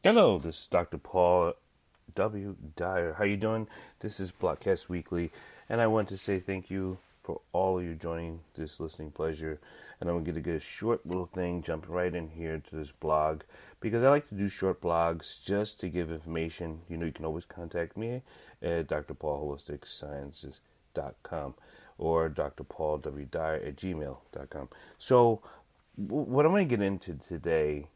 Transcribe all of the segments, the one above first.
Hello, this is Dr. Paul W Dyer. How you doing? This is Blockcast Weekly, and I want to say thank you for all of you joining this listening pleasure. And I'm going to get a short little thing, jumping right in here to this blog, because I like to do short blogs just to give information. You know, you can always contact me at drpaulholisticsciences.com or drpaulwdyer@gmail.com. So, what I'm going to get into today,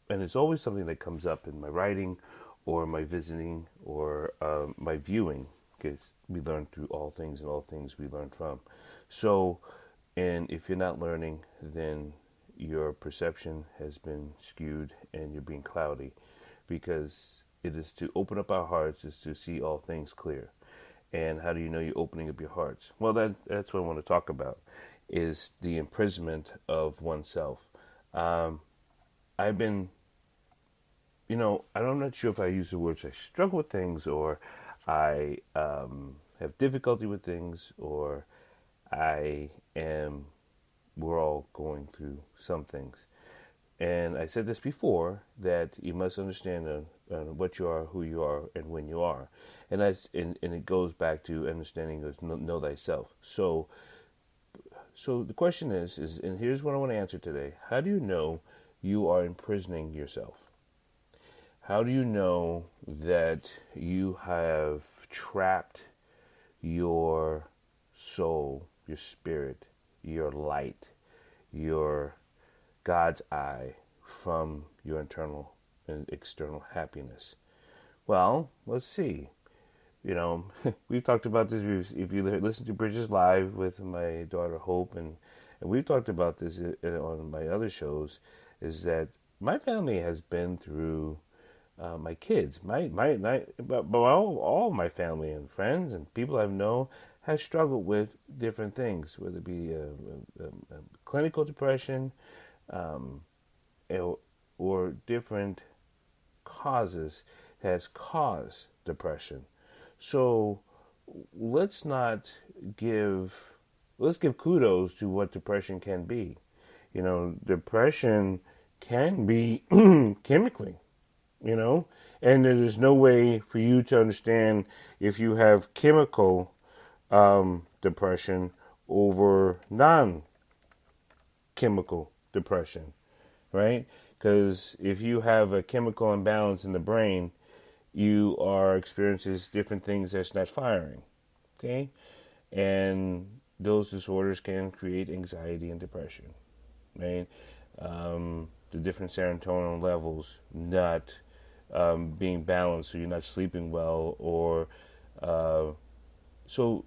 and it's always something that comes up in my writing or my visiting or my viewing, because we learn through all things and all things we learn from. So, and if you're not learning, then your perception has been skewed and you're being cloudy, because it is to open up our hearts is to see all things clear. And how do you know you're opening up your hearts? Well, that's what I want to talk about, is the imprisonment of oneself. I've been, I'm not sure if I use the words I struggle with things, or I have difficulty with things, or we're all going through some things. And I said this before, that you must understand what you are, who you are, and when you are. And it goes back to understanding is know thyself. So the question is, and here's what I want to answer today. How do you know you are imprisoning yourself? How do you know that you have trapped your soul, your spirit, your light, your God's eye from your internal and external happiness? Well, let's see. We've talked about this. If you listen to Bridges Live with my daughter Hope, and we've talked about this on my other shows, is that my family has been through, my kids, but all my family and friends and people I've known has struggled with different things, whether it be clinical depression, or different causes has caused depression. So let's give kudos to what depression can be. Depression can be chemically, and there's no way for you to understand if you have chemical depression over non-chemical depression, right? Because if you have a chemical imbalance in the brain, you are experiencing different things that's not firing, okay? And those disorders can create anxiety and depression, right? The different serotonin levels not being balanced, so you're not sleeping well, or so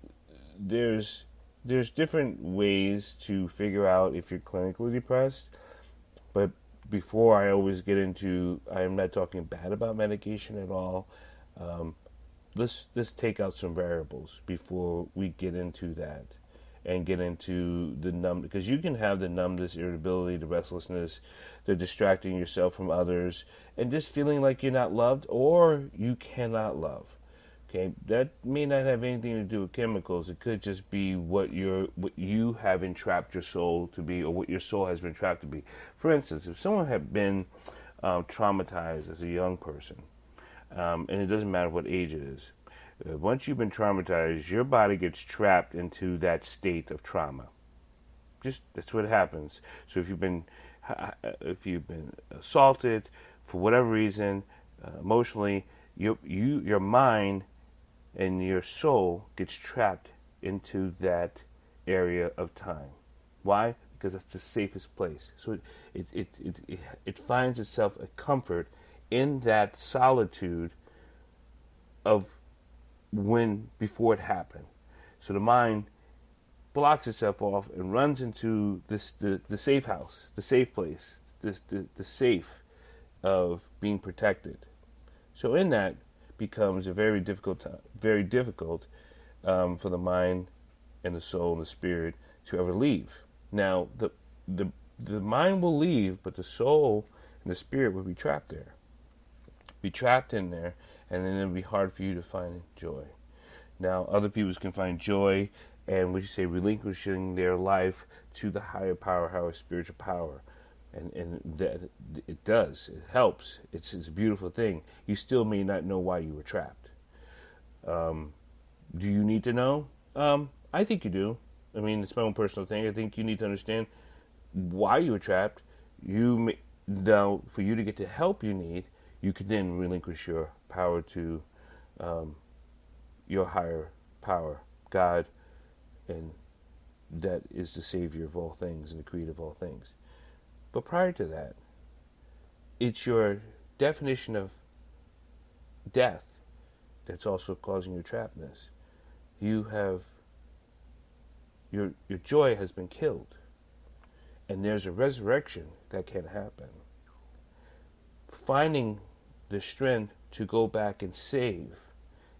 there's different ways to figure out if you're clinically depressed. But before I always get into, I'm not talking bad about medication at all. Let's take out some variables before we get into that, and get into the because you can have the numbness, irritability, the restlessness, the distracting yourself from others, and just feeling like you're not loved or you cannot love. Okay, that may not have anything to do with chemicals. It could just be what you have entrapped your soul to be, or what your soul has been trapped to be. For instance, if someone had been traumatized as a young person, and it doesn't matter what age it is, once you've been traumatized, your body gets trapped into that state of trauma. Just that's what happens. So if you've been assaulted for whatever reason, emotionally, your mind and your soul gets trapped into that area of time. Why? Because that's the safest place. So it finds itself a comfort in that solitude of before it happened. So the mind blocks itself off and runs into the safe house, the safe place, the safe of being protected. So in that becomes a very difficult for the mind and the soul and the spirit to ever leave. Now the mind will leave, but the soul and the spirit will be trapped there, be trapped in there, and then it'll be hard for you to find joy. Now other people can find joy, and relinquishing their life to the higher power, higher spiritual power. and that it does. It helps. It's a beautiful thing. You still may not know why you were trapped. Do you need to know? I think you do. I mean, it's my own personal thing. I think you need to understand why you were trapped. Now, for you to get the help you need, you can then relinquish your power to your higher power, God, and that is the Savior of all things and the Creator of all things. But prior to that, it's your definition of death that's also causing your trappedness. You have your joy has been killed, and there's a resurrection that can happen. Finding the strength to go back and save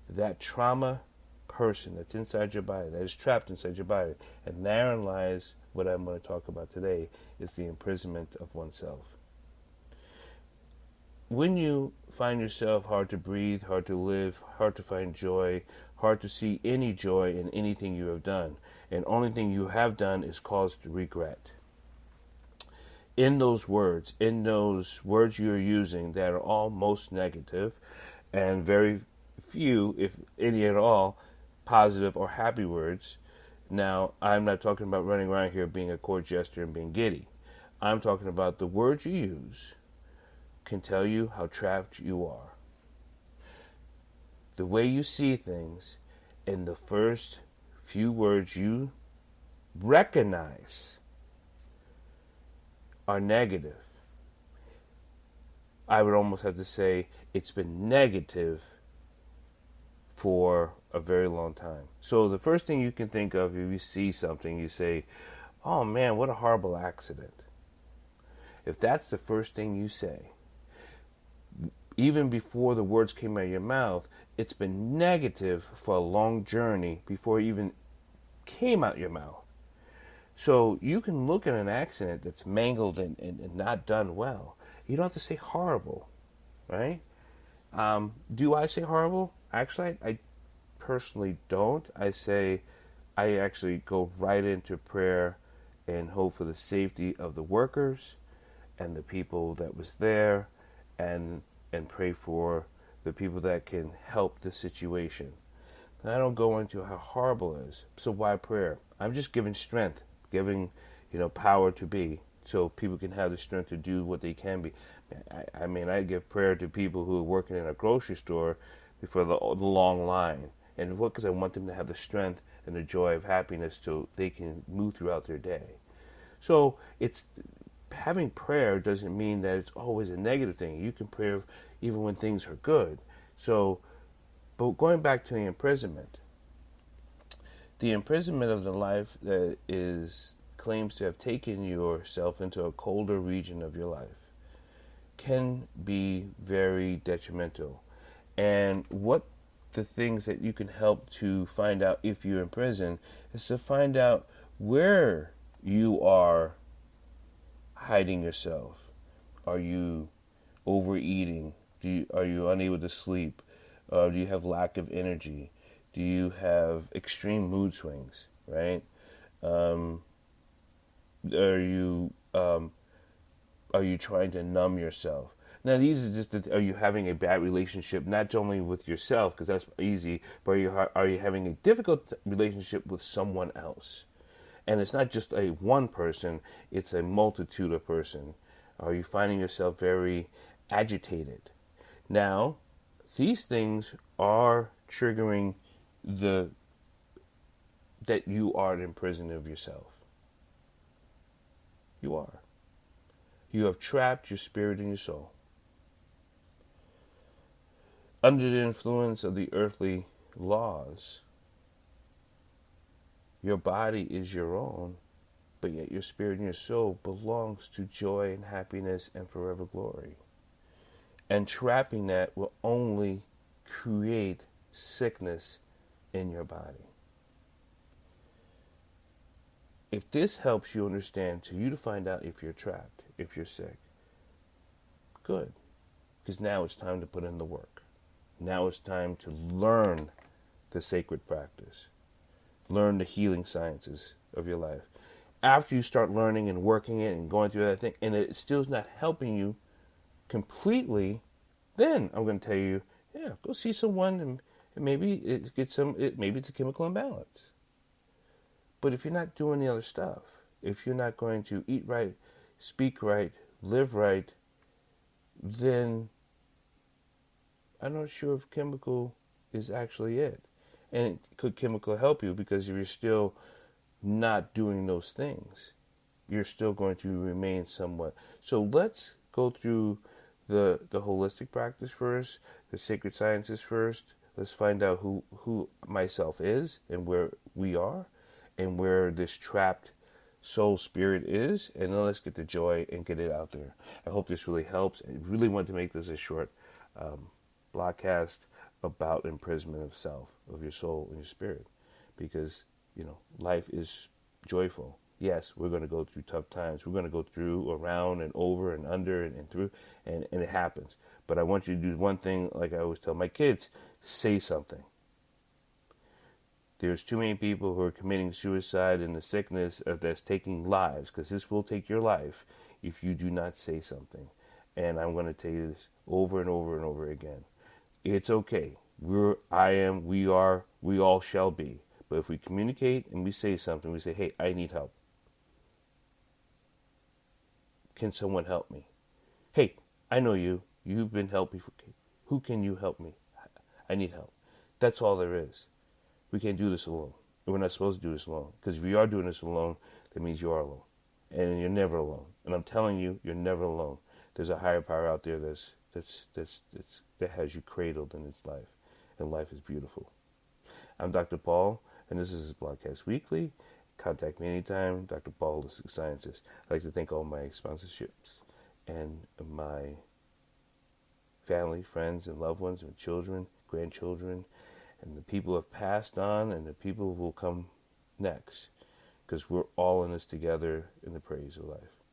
that trauma person that's inside your body, that is trapped inside your body, and therein lies what I'm going to talk about today, is the imprisonment of oneself. When you find yourself hard to breathe, hard to live, hard to find joy, hard to see any joy in anything you have done, and only thing you have done is caused regret. In those words you're using that are all most negative, and very few, if any at all, positive or happy words. Now, I'm not talking about running around here being a court jester and being giddy. I'm talking about the words you use can tell you how trapped you are. The way you see things, in the first few words you recognize are negative. I would almost have to say it's been negative for a very long time. So the first thing you can think of if you see something, you say, oh man, what a horrible accident. If that's the first thing you say, even before the words came out of your mouth, it's been negative for a long journey before it even came out your mouth. So you can look at an accident that's mangled and not done well. You don't have to say horrible, right? Do I say horrible? Actually, I personally don't. I actually go right into prayer and hope for the safety of the workers and the people that was there, and pray for the people that can help the situation. And I don't go into how horrible it is. So why prayer? I'm just giving strength, giving power to be, so people can have the strength to do what they can be. I mean, I give prayer to people who are working in a grocery store for the long line. And what? Because I want them to have the strength and the joy of happiness so they can move throughout their day. So it's having prayer doesn't mean that it's always a negative thing. You can pray even when things are good. So, but going back to the imprisonment of the life that claims to have taken yourself into a colder region of your life can be very detrimental. And what the things that you can help to find out if you're in prison is to find out where you are hiding yourself. Are you overeating? Are you unable to sleep? Do you have lack of energy? Do you have extreme mood swings? Right? Are you trying to numb yourself? Now, these are just, are you having a bad relationship, not only with yourself, because that's easy, but are you having a difficult relationship with someone else? And it's not just a one person, it's a multitude of person. Are you finding yourself very agitated? Now, these things are triggering that you are in prison of yourself. You are. You have trapped your spirit and your soul. Under the influence of the earthly laws, your body is your own, but yet your spirit and your soul belongs to joy and happiness and forever glory. And trapping that will only create sickness in your body. If this helps you understand, to you to find out if you're trapped, if you're sick, good. Because now it's time to put in the work. Now it's time to learn the sacred practice. Learn the healing sciences of your life. after you start learning and working it and going through that thing, and it still is not helping you completely, then I'm going to tell you, yeah, go see someone and maybe maybe it's a chemical imbalance. But if you're not doing the other stuff, if you're not going to eat right, speak right, live right, then I'm not sure if chemical is actually it. And could chemical help you? Because if you're still not doing those things, you're still going to remain somewhat. So let's go through the holistic practice first, the sacred sciences first. Let's find out who myself is and where we are and where this trapped soul spirit is, and then let's get the joy and get it out there. I hope this really helps. I really want to make this a short broadcast about imprisonment of self, of your soul and your spirit, because life is joyful. Yes, we're going to go through tough times. We're going to go through, around and over and under and through, and it happens. But I want you to do one thing, like I always tell my kids: say something. There's too many people who are committing suicide in the sickness of that's taking lives, because this will take your life if you do not say something. And I'm going to tell you this over and over and over again. It's okay. We are, we all shall be. But if we communicate and we say something, we say, hey, I need help. Can someone help me? Hey, I know you. You've been helped before. Who can you help me? I need help. That's all there is. We can't do this alone. We're not supposed to do this alone. Because if we are doing this alone, that means you are alone. And you're never alone. And I'm telling you, you're never alone. There's a higher power out there that has you cradled in its life. And life is beautiful. I'm Dr. Paul, and this is Broadcast Weekly. Contact me anytime, Dr. Paul, Holistic Sciences. I'd like to thank all my sponsorships and my family, friends, and loved ones, and children, grandchildren, and the people who have passed on, and the people who will come next, because we're all in this together in the praise of life.